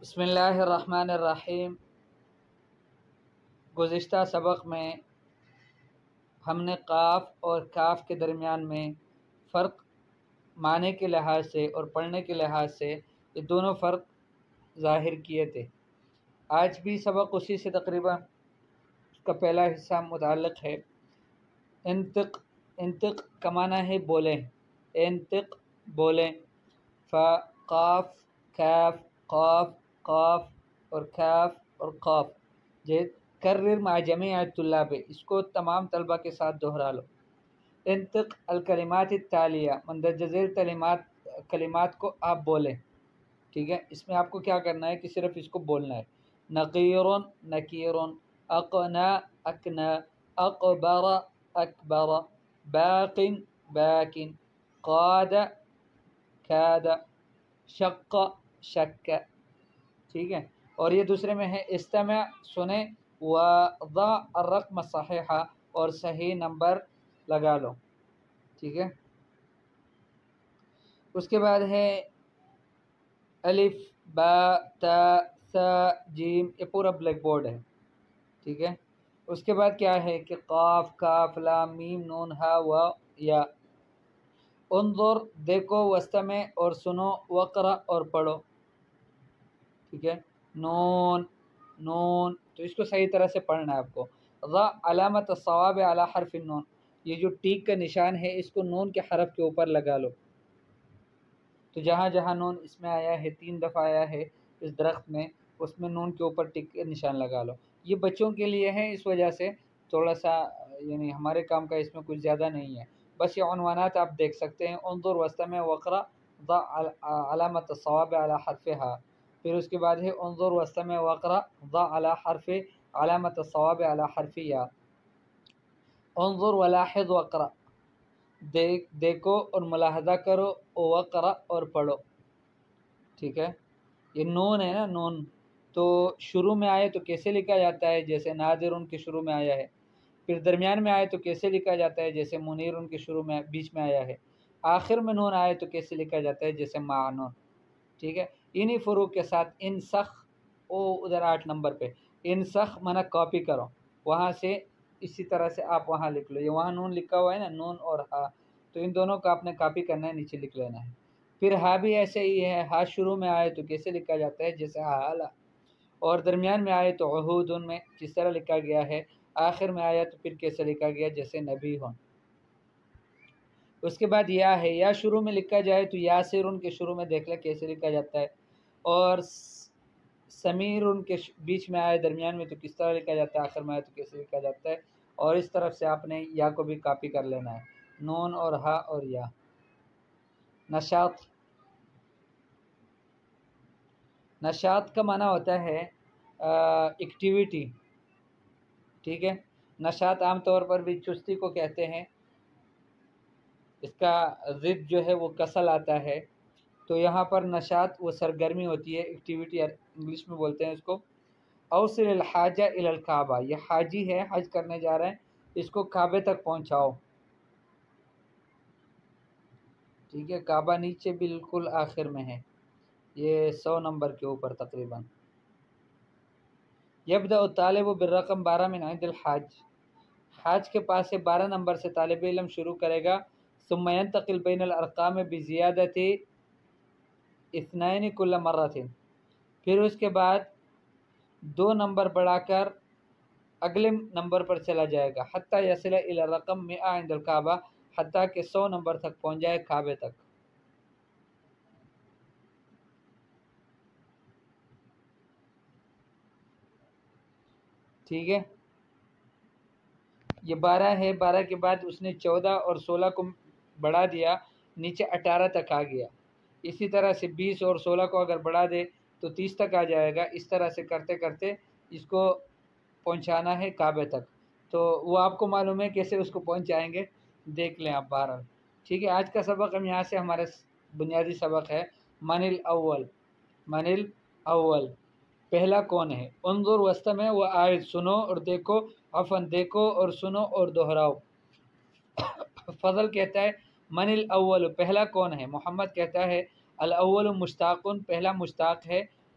بسم اللہ الرحمن الرحیم۔ گزشتہ سبق میں ہم نے قاف اور کاف کے درمیان میں فرق معنی کے لحاظ سے اور پڑھنے کے لحاظ سے یہ دونوں فرق ظاہر کیے تھے۔ آج بھی سبق اسی سے تقریباً اس کا پہلا حصہ متعلق ہے۔ انطق، انطق کا معنی ہے بولیں، انطق بولیں۔ قاف، کاف، قاف، قاف اور کاف اور قاف کرر مع جمیع الطلاب، اس کو تمام طلبہ کے ساتھ دہرا لو۔ انطق الکلمات التالیہ، مندرجہ ذیل کلمات کو آپ بولیں، ٹھیک ہے۔ اس میں آپ کو کیا کرنا ہے کہ صرف اس کو بولنا ہے۔ نقیر، نکیر، اقنا، اکنا، اقبر، اکبر، باق، باکن، قاد، کاد، شق، شک، ٹھیک ہے۔ اور یہ دوسرے میں ہے استمع، سنیں، وضع الرقم صحیحہ، اور صحیح نمبر لگا لو، ٹھیک ہے۔ اس کے بعد ہے الف، با، تا، ثا، جیم، یہ پورا بلیک بورڈ ہے، ٹھیک ہے۔ اس کے بعد کیا ہے کہ قاف، کاف، لام، میم، نون، ہا، وا، یا۔ انظر، دیکھو، واستمع، اور سنو، وقرأ، اور پڑھو، ٹھیک ہے۔ نون، نون، تو اس کو صحیح طرح سے پڑھنا ہے آپ کو۔ ضع علامت الصواب علی حرف النون، یہ جو ٹیک کا نشان ہے اس کو نون کے حرف کے اوپر لگا لو۔ تو جہاں جہاں نون اس میں آیا ہے 3 دفعہ آیا ہے اس درخت میں، اس میں نون کے اوپر ٹک کا نشان لگا لو۔ یہ بچوں کے لیے ہے، اس وجہ سے تھوڑا سا یعنی ہمارے کام کا اس میں کچھ زیادہ نہیں ہے، بس یہ عنوانات آپ دیکھ سکتے ہیں۔ انظر، واستمع، وقرأ، ضع علامت الصواب علی حرفها۔ پھر اس کے بعد ہے انظر، واستمع، وقرأ، ضع علامت الصواب علی حرف یا۔ انظر ولاحظ وقرأ، دیکھو اور ملاحظہ کرو، وقرأ، اور پڑھو، ٹھیک ہے۔ یہ نون ہے نا، نون تو شروع میں آئے تو کیسے لکھا جاتا ہے؟ جیسے ناظر ان کے شروع میں آیا ہے۔ پھر درمیان میں آئے تو کیسے لکھا جاتا ہے؟ جیسے منیر ان کے شروع میں بیچ میں آیا ہے۔ آخر میں نون آئے تو کیسے لکھا جاتا ہے؟ جیسے مع نون، ٹھیک ہے۔ انہی فروق کے ساتھ انسخ، ادھر 8 نمبر پہ انسخ منع کاپی کرو، وہاں سے اسی طرح سے آپ وہاں لکھ لو۔ یہ وہاں نون لکھا ہوا ہے نا، نون اور ہا، تو ان دونوں کو آپ نے کاپی کرنا ہے، نیچے لکھ لینا ہے۔ پھر ہا بھی ایسے ہی ہے، ہا شروع میں آئے تو کیسے لکھا جاتا ہے؟ جیسے حالا، اور درمیان میں آئے تو عہود ان میں جس طرح لکھا گیا ہے، آخر میں آیا تو پھر کیسے لکھا گیا؟ جیسے نبی ہوں۔ اس کے بعد یا ہے، یا شروع میں لکھا جائے تو یاسر ان کے شروع میں دیکھ لیں کیسے لکھا جاتا ہے، اور سمیر ان کے بیچ میں آئے، درمیان میں تو کس طرح لکھا جاتا ہے، آخر میں آئے تو کیسے لکھا جاتا ہے۔ اور اس طرف سے آپ نے یا کو بھی کاپی کر لینا ہے، نون اور ہا اور یا۔ نشاط، نشاط کا معنی ہوتا ہے ایکٹیویٹی، ٹھیک ہے۔ نشاط عام طور پر بھی چستی کو کہتے ہیں، اس کا ضد جو ہے وہ کسل آتا ہے، تو یہاں پر نشاط وہ سرگرمی ہوتی ہے، ایکٹیویٹی انگلش میں بولتے ہیں اس کو۔ اوصل الحاجہ الی الکعبہ، یہ حاجی ہے، حج کرنے جا رہے ہیں، اس کو کعبے تک پہنچاؤ، ٹھیک ہے۔ کعبہ نیچے بالکل آخر میں ہے، یہ 100 نمبر کے اوپر تقریباً۔ یبدأ الطالب بالرقم 12 من عند الحاج، حاج کے پاس سے 12 نمبر سے طالب علم شروع کرے گا۔ ثم ينتقل بین الارقام بزیادت 2 كل مرة، پھر اس کے بعد 2 نمبر بڑھا کر اگلے نمبر پر چلا جائے گا، حتیٰ یصل الی الرقم 100 عند الکعبہ، حتیٰ کہ 100 نمبر تک پہنچ جائے کعبے تک، ٹھیک ہے۔ یہ 12 ہے، 12 کے بعد اس نے 14 اور 16 کو بڑھا دیا، نیچے 18 تک آ گیا۔ اسی طرح سے 20 اور 16 کو اگر بڑھا دے تو 30 تک آ جائے گا۔ اس طرح سے کرتے کرتے اس کو پہنچانا ہے کعبے تک، تو وہ آپ کو معلوم ہے کیسے اس کو پہنچائیں گے، دیکھ لیں آپ بہرحال، ٹھیک ہے۔ آج کا سبق ہم یہاں سے ہمارا بنیادی سبق ہے من الاول، من الاول، پہلا کون ہے؟ انظر واستمع وعد، سنو اور دیکھو، عفواً دیکھو اور سنو اور دہراؤ۔ فضل کہتا ہے من الاول، پہلا کون ہے؟ محمد کہتا ہے الاول مشتاق، پہلا مشتاق ہے،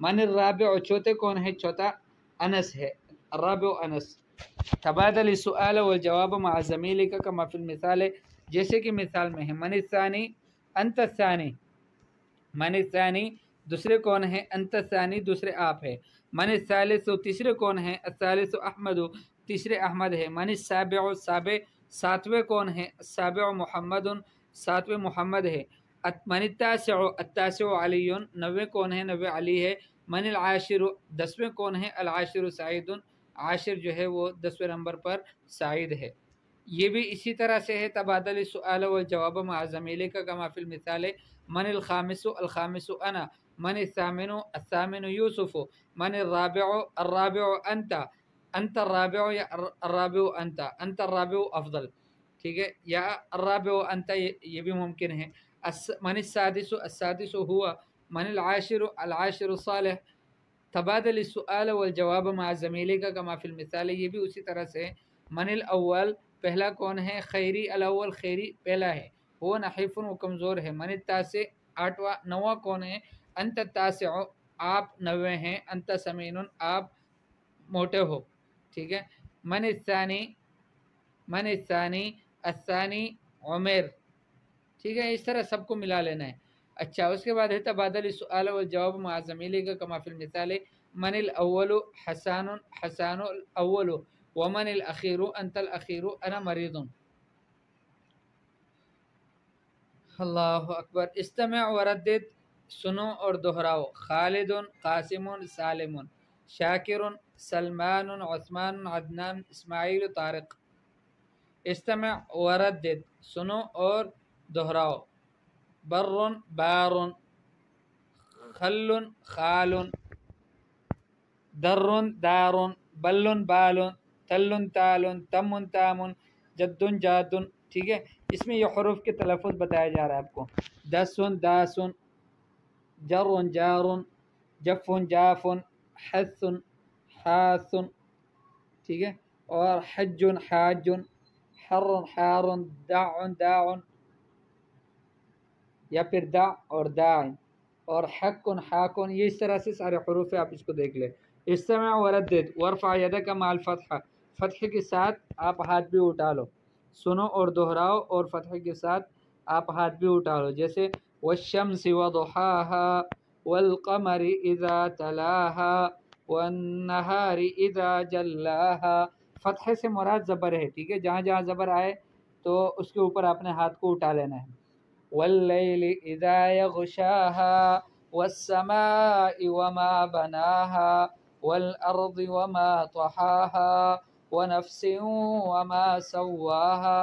من الرابع چوتھے کون ہے؟ چوتھا انس ہے، الرابع انس۔ تبادل السؤال والجواب مع زمیلک کما فی المثال، جیسے کہ مثال میں ہے من الثانی انت الثانی، من الثانی دوسرے کون ہے؟ انت الثانی دوسرے آپ ہے۔ من الثالث تیسرے کون ہے؟ الثالث احمد تیسرے احمد ہے۔ من السابع سابع ساتویں کون ہے؟ السابع محمد ساتویں محمد ہے۔ من التاسع التاسع علی نوے کون ہے؟ نوے علی ہے۔ من العاشر دسویں کون ہے؟ العاشر سعید عاشر جو ہے وہ 10ویں نمبر پر سعید ہے۔ یہ بھی اسی طرح سے ہے تبادل السؤال والجواب مع زمیلک کما فی المثال۔ من الخامس الخامس انا، من الثامن الثامن یوسف، من الرابع الرابع انت، انت الرابع یا الرابع انت، انت الرابع افضل، ٹھیک ہے، یا الرابع انت یہ بھی ممکن ہے۔ من السادس السادس هو، من العاشر العاشر صالح۔ تبادل السؤال والجواب مع زمیلک کما فی المثال، یہ بھی اسی طرح سے۔ من الاول پہلا کون ہے؟ خیری، الاول خیری پہلا ہے، وہ نحیف وہ کمزور ہے۔ من التاسع آٹھواں نواں کون ہے؟ انت التاسع آپ نوے ہیں، انت سمین آپ موٹے ہو، ٹھیک ہے۔ من الثانی من الثانی الثانی عمیر، ٹھیک ہے، اس طرح سب کو ملا لینا ہے۔ اچھا اس کے بعد ہے تبادل السؤال والجواب مع زمیلک کما فی المثال۔ من الاول حسان حسان الاول، ومن الاخیر انت الاخیر انا مریض۔ اللہ اکبر۔ استمع وردد سنو اور دہراؤ۔ خالد قاسم سالم شاکر سلمان عثمان عدنان اسماعیل طارق۔ استمع وردد سنو اور دہراؤ۔ بر بار، خل خال، در دار، بل بال، تل تال، تم تام، جد جاد، ٹھیک ہے۔ اس میں یہ حروف کے تلفظ بتایا جا رہا ہے آپ کو۔ دسن داسن، جر جار، جف جاف، حث حاث، ٹھیک ہے، اور حج حاج، حر حار، دع داع یا پھر دع اور داع، اور حق حاک، یہ اس طرح سے سارے حروف ہیں، آپ اس کو دیکھ لیں۔ استمع وردد وارفع یدک مع الفتح، فتح کے ساتھ آپ ہاتھ بھی اٹھا لو، سنو اور دہراؤ اور فتح کے ساتھ آپ ہاتھ بھی اٹھا لو، جیسے والشمس وضحاها والقمر اذا تلاها والنهار اذا جلاها۔ فتح سے مراد زبر ہے، ٹھیک ہے، جہاں جہاں زبر آئے تو اس کے اوپر اپنے ہاتھ کو اٹھا لینا ہے۔ واللیل اذا یغشاها والسماء وما بناها والارض وما طحاها ونفس وما سواها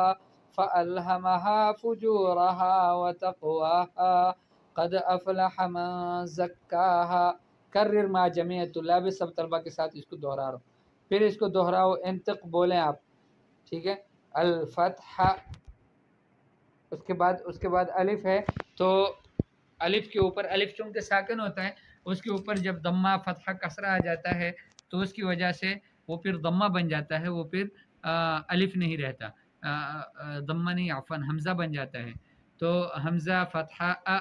فألهمها فجورها وتقواها قد افلح من زکاها۔ کرر مع جمیع الطلاب، سب طلبہ کے ساتھ اس کو دہرا رہا ہوں، پھر اس کو دہراؤ، انطق بولیں آپ، ٹھیک ہے۔ الفتح، اس کے بعد الف ہے، تو الف کے اوپر الف چونکہ ساکن ہوتا ہے، اس کے اوپر جب ضمہ فتحہ کسرہ آ جاتا ہے تو اس کی وجہ سے وہ پھر ضمہ بن جاتا ہے، وہ پھر الف نہیں رہتا، ضمہ نہیں عفواً حمزہ بن جاتا ہے۔ تو حمزہ فتحہ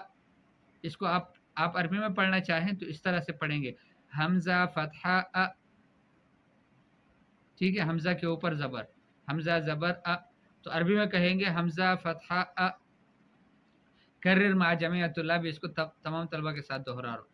اس کو آپ عربی میں پڑھنا چاہیں تو اس طرح سے پڑھیں گے، حمزہ فتحہ ٹھیک ہے، حمزہ کے اوپر زبر، حمزہ زبر تو عربی میں کہیں گے حمزہ فتحہ کرر مع جمیع الطلاب، اس کو تمام طلبہ کے ساتھ دہرا لو۔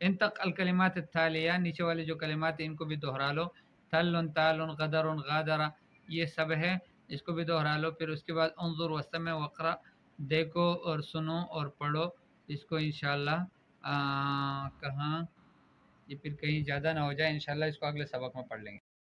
انطق الکلمات التالیہ، نیچے والے جو کلمات ہیں ان کو بھی دہرا لو، تل تال غدر غادر، یہ سب ہے، اس کو بھی دہرا لو۔ پھر اس کے بعد انظر واستمع واقرأ، دیکھو اور سنو اور پڑھو، اس کو انشاءاللہ کہاں یہ پھر کہیں زیادہ نہ ہو جائے، انشاءاللہ اس کو اگلے سبق میں پڑھ لیں گے۔